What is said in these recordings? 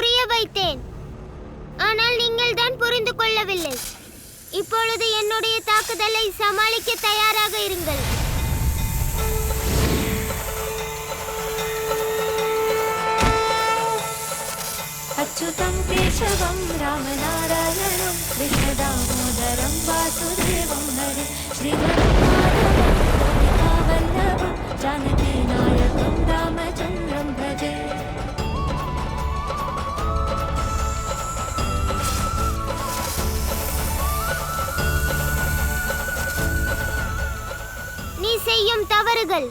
புரிய வைத்தேன். ஆனால் நீங்கள் தான் புரிந்து கொள்ளவில்லை. இப்பொழுது என்னுடைய தாக்குதலை சமாளிக்க தயாராக இருங்கள். அச்சுதம் கேசவம் ராமநாராயணம் கிருஷ்ணதாமோதரம் வாசுதேவம் ஹரி ஸ்ரீவல்லபம் ஜானகி நாயகம் ராமச்சந்திரம் பஜே. நீ செய்யும் தவறுகள்,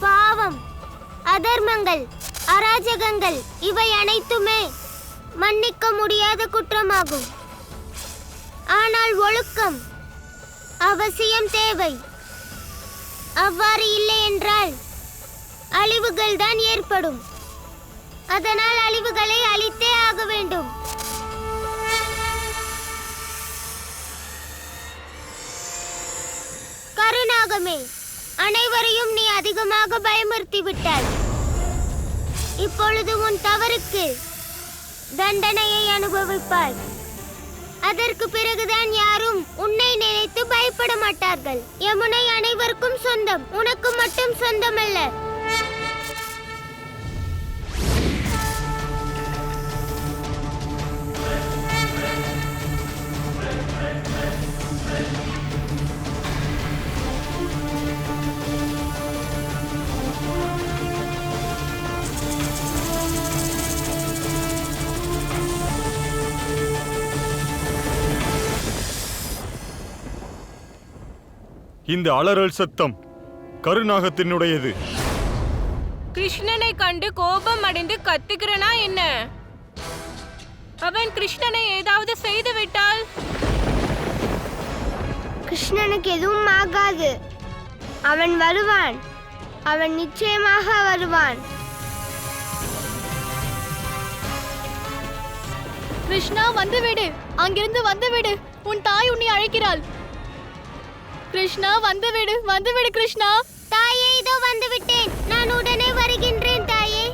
பாவம், அதர்மங்கள், அராஜகங்கள் இவை அனைத்துமே மன்னிக்க முடியாத குற்றமாகும். ஆனால் ஒழுக்கம் அவசியம் தேவை. அவ்வாறு இல்லை என்றால் அழிவுகள் தான் ஏற்படும். அதனால் அழிவுகளை அழித்தே ஆக வேண்டும். கருணாகமே, அனைவரையும் நீ அதிகமாக பயமுறுத்தி விட்டாய். இப்பொழுது உன் தவறுக்கு தண்டனையை அனுபவிப்பாய். அதற்கு பிறகுதான் யாரும் உன்னை நினைத்து பயப்பட மாட்டார்கள். யமுனை அனைவருக்கும் சொந்தம், உனக்கு மட்டும் சொந்தமல்ல. இந்த அலறல் சத்தம் கருநாகத்தினுடையது. கிருஷ்ணனை கண்டு கோபம் அடைந்து கத்துக்கிறனா என்ன? அவன் கிருஷ்ணனை ஏதாவது செய்து விட்டால்? கிருஷ்ணனுக்கு எதுவும் ஆகாது. அவன் வருவான். அவன் நிச்சயமாக வருவான். கிருஷ்ணா, வந்துவிடு, அங்கிருந்து வந்துவிடு. உன் தாய் உன்னை அழைக்கிறாள். கிருஷ்ணா, வந்துவிடு, வந்துவிடு கிருஷ்ணா. தாயே, இதோ வந்துவிட்டேன். நான் உடனே வருகின்றேன் தாயே.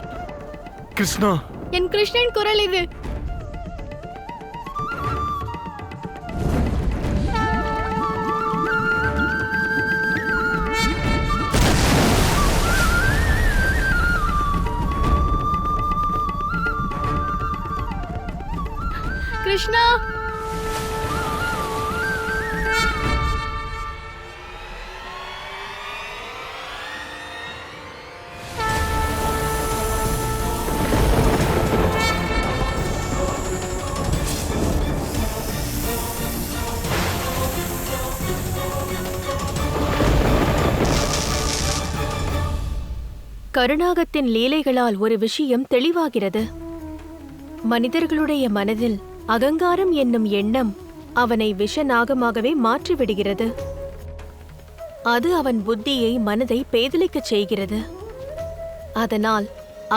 கிருஷ்ணா, என் கிருஷ்ணன் குரல் இது. கிருஷ்ணா, கருநாகத்தின் லீலைகளால் ஒரு விஷயம் தெளிவாகிறது. மனிதர்களுடைய மனதில் அகங்காரம் என்னும் எண்ணம் அவனை விஷநாகமாகவே மாற்றிவிடுகிறது. அது அவன் புத்தியை, மனதை பேதலிக்கச் செய்கிறது. அதனால்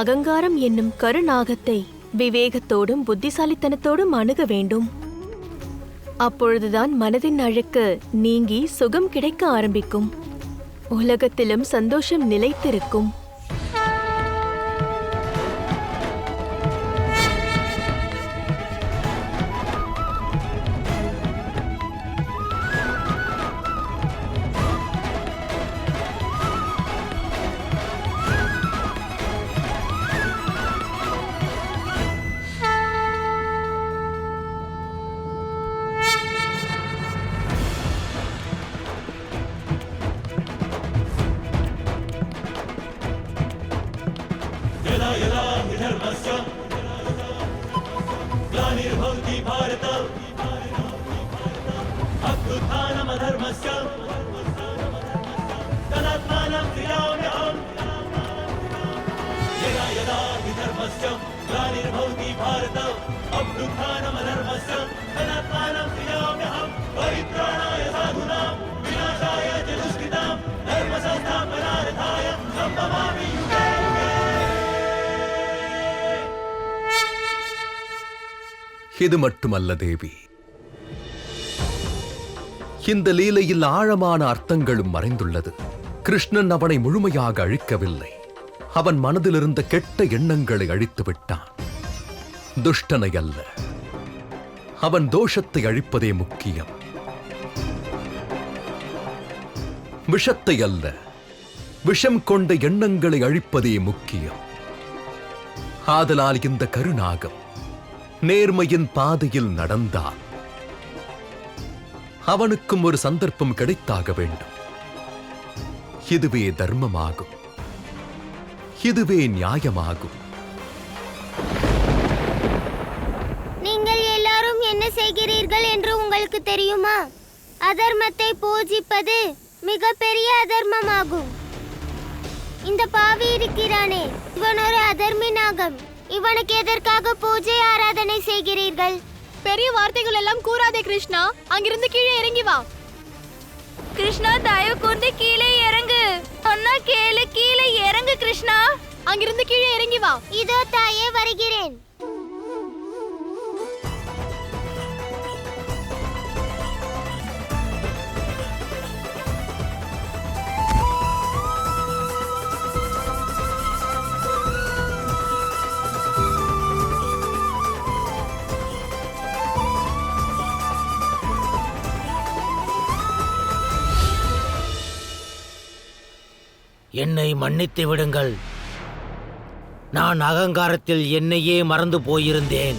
அகங்காரம் என்னும் கருநாகத்தை விவேகத்தோடும் புத்திசாலித்தனத்தோடும் அணுக வேண்டும். அப்பொழுதுதான் மனதின் அழுக்கு நீங்கி சுகம் கிடைக்க ஆரம்பிக்கும். உலகத்திலும் சந்தோஷம் நிலைத்திருக்கும். இது மட்டுமல்ல தேவி, இந்த லீலையில் ஆழமான அர்த்தங்களும் மறைந்துள்ளது. கிருஷ்ணன் அவனை முழுமையாக அழிக்கவில்லை. அவன் மனதிலிருந்த கெட்ட எண்ணங்களை அழித்து விட்டான். துஷ்டனை அல்ல, அவன் தோஷத்தை அழிப்பதே முக்கியம். விஷத்தை அல்ல, விஷம் கொண்ட எண்ணங்களை அழிப்பதே முக்கியம். ஆதலால் இந்த கருநாகம் நேர்மையின் பாதையில் நடந்தான். அவனுக்கும் ஒரு சந்தர்ப்பம் கிடைத்தாக வேண்டும். இதுவே தர்மமாகும், இதுவே நியாயமாகும். நீங்கள் எல்லாரும் என்ன செய்கிறீர்கள் என்று உங்களுக்கு தெரியுமா? அதர்மத்தை பூஜிப்பது மிகப்பெரிய அதர்மமாகும். இந்த பாவி இருக்கிறானே, இவன் ஒரு அதர்மி நாகம். இவனுக்கு எதற்காக பூஜை ஆராதனை செய்கிறீர்கள்? பெரிய வார்த்தைகள் எல்லாம் கூறாதே கிருஷ்ணா. அங்கிருந்து கீழே இறங்கி வா. கிருஷ்ணா, தயவு கூர்ந்து கீழே இறங்கு. அண்ணா கேளு, கீழே இறங்கு கிருஷ்ணா. அங்கிருந்து கீழே இறங்கி வா. இதோ தாயே வருகிறேன். என்னை மன்னித்து விடுங்கள். நான் அகங்காரத்தில் என்னையே மறந்து போயிருந்தேன்.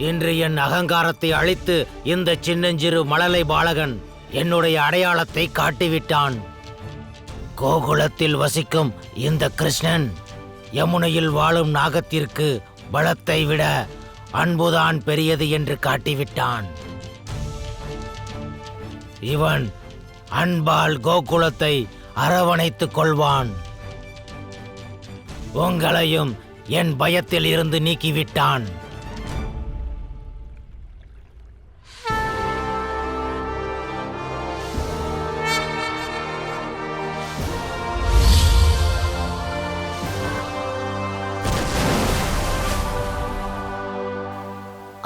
இன்று என் அகங்காரத்தை அழித்து இந்த சின்னஞ்சிறு மழலை பாலகன் என்னுடைய அடையாளத்தை காட்டிவிட்டான். கோகுலத்தில் வசிக்கும் இந்த கிருஷ்ணன் யமுனையில் வாழும் நாகத்திற்கு பலத்தை விட அன்புதான் பெரியது என்று காட்டிவிட்டான். இவன் அன்பால் கோகுலத்தை அரவணைத்துக் கொள்வான். உங்களையும் என் பயத்தில் இருந்து நீக்கிவிட்டான்.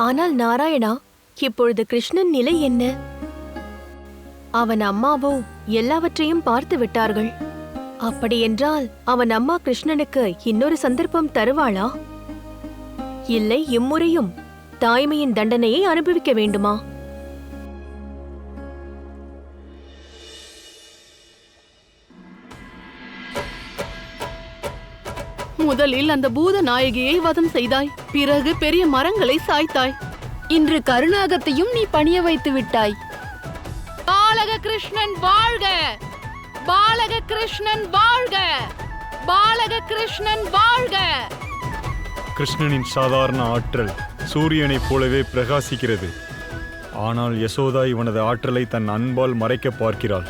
ஆனால் நாராயணா, இப்பொழுது கிருஷ்ணன் நிலை என்ன? அவன் அம்மாவோ எல்லாவற்றையும் பார்த்து விட்டார்கள். அப்படியென்றால் அவன் அம்மா கிருஷ்ணனுக்கு இன்னொரு சந்தர்ப்பம் தருவாளா? இல்லை, இம்முறையும் தாய்மையின் தண்டனையை அனுபவிக்க வேண்டுமா? முதலில் அந்த பூத நாயகியை வதம் செய்தாய், பிறகு பெரிய மரங்களை சாய்த்தாய். இன்று கருநாகத்தையும் நீ பணிய வைத்து விட்டாய். பாலக கிருஷ்ணன் வாழ்க! பாலக கிருஷ்ணன் வாழ்க! பாலக கிருஷ்ணன் வாழ்க! கிருஷ்ணனின் சாதாரண ஆற்றல் சூரியனைப் போலவே பிரகாசிக்கிறது. ஆனால் யசோதா இவனது ஆற்றலை தன் அன்பால் மறைக்க பார்க்கிறாள்.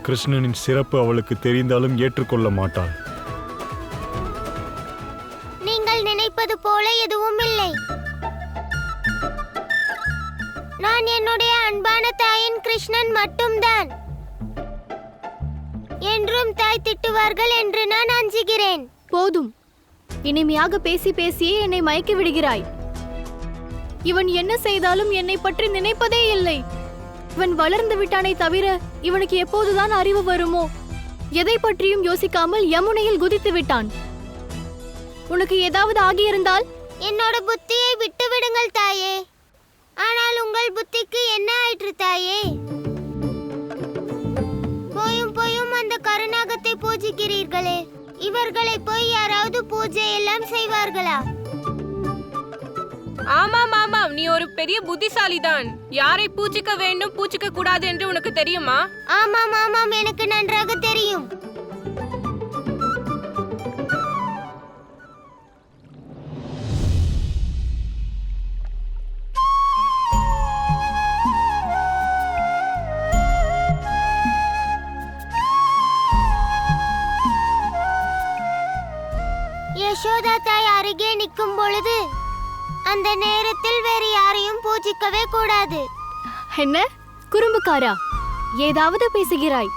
கிருஷ்ணனின் சிறப்பு அவளுக்கு தெரிந்தாலும் ஏற்றுக்கொள்ள மாட்டாள். நீங்கள் நினைப்பது போல எதுவும் இல்லை. நான் என்னுடைய அன்பான தாயின் கிருஷ்ணன் மட்டும்தான். என்றும் தாய் திட்டுவார்கள் என்று நான் அஞ்சுகிறேன். போதும், இனிமையாக பேசி பேசியே என்னை மயக்கி விடுகிறாய். இவன் என்ன செய்தாலும் என்னை பற்றி நினைப்பதே இல்லை. இவன் வளர்ந்து விட்டானே தவிர இவனுக்கு எப்போதுதான் அறிவு வருமோ? எதை பற்றியும் யோசிக்காமல் யமுனையில் குதித்து விட்டான். உனக்கு ஏதாவது ஆகியிருந்தால் என்னோட புத்தியை விட்டு விடுங்கள் தாயே. ஆனால் உங்கள் புத்திக்கு என்ன ஆயிற்று தாயே? போயும் போயும் அந்த கருநாகத்தை பூஜிக்கிறீர்களே, இவர்களை போய் யாராவது பூஜை எல்லாம் செய்வார்களா? ஆமாம் ஆமாம், நீ ஒரு பெரிய புத்திசாலிதான். யாரை பூஜிக்க வேண்டும் பூஜிக்க கூடாது என்று உனக்கு தெரியுமா? ஆமாம் ஆமாம், எனக்கு நன்றாக தெரியும். யசோதா தாய் அருகே நிற்கும் பொழுது அந்த நேரத்தில் வேறு யாரையும் பூஜிக்கவே கூடாது. என்ன குறும்புக்காரா, ஏதாவது பேசுகிறாய்?